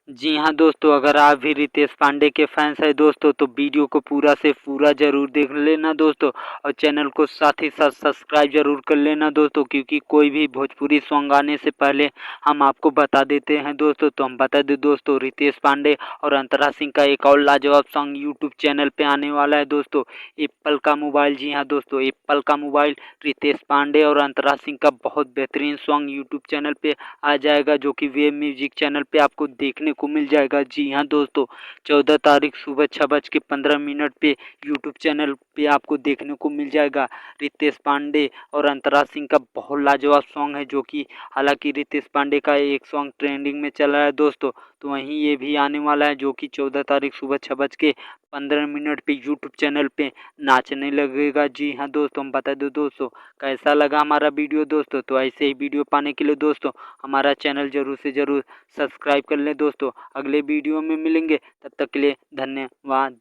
जी हाँ दोस्तों, अगर आप भी रितेश पांडे के फैंस हैं दोस्तों तो वीडियो को पूरा से पूरा ज़रूर देख लेना दोस्तों। और चैनल को साथ ही साथ सब्सक्राइब ज़रूर कर लेना दोस्तों, क्योंकि कोई भी भोजपुरी सॉन्ग आने से पहले हम आपको बता देते हैं दोस्तों। तो हम बता दें दोस्तों, रितेश पांडे और अंतरा सिंह का एक और लाजवाब सॉन्ग यूट्यूब चैनल पे आने वाला है दोस्तों, एप्पल का मोबाइल। जी हाँ दोस्तों, एप्पल का मोबाइल रितेश पांडे और अंतरा सिंह का बहुत बेहतरीन सॉन्ग यूट्यूब चैनल पे आ जाएगा, जो कि वेब म्यूजिक चैनल पे आपको देखने को मिल जाएगा। जी हाँ दोस्तों, 14 तारीख सुबह 6:15 पे यूट्यूब चैनल पे आपको देखने को मिल जाएगा। रितेश पांडे और अंतरा सिंह का बहुत लाजवाब सॉन्ग है, जो कि हालांकि रितेश पांडे का एक सॉन्ग ट्रेंडिंग में चल रहा है दोस्तों, तो वहीं ये भी आने वाला है, जो कि 14 तारीख सुबह 6:15 पे यूट्यूब चैनल पे नाचने लगेगा। जी हाँ दोस्तों, हम बता दो दोस्तों, कैसा लगा हमारा वीडियो दोस्तों। तो ऐसे ही वीडियो पाने के लिए दोस्तों हमारा चैनल ज़रूर से ज़रूर सब्सक्राइब कर लें दोस्तों। अगले वीडियो में मिलेंगे, तब तक के लिए धन्यवाद।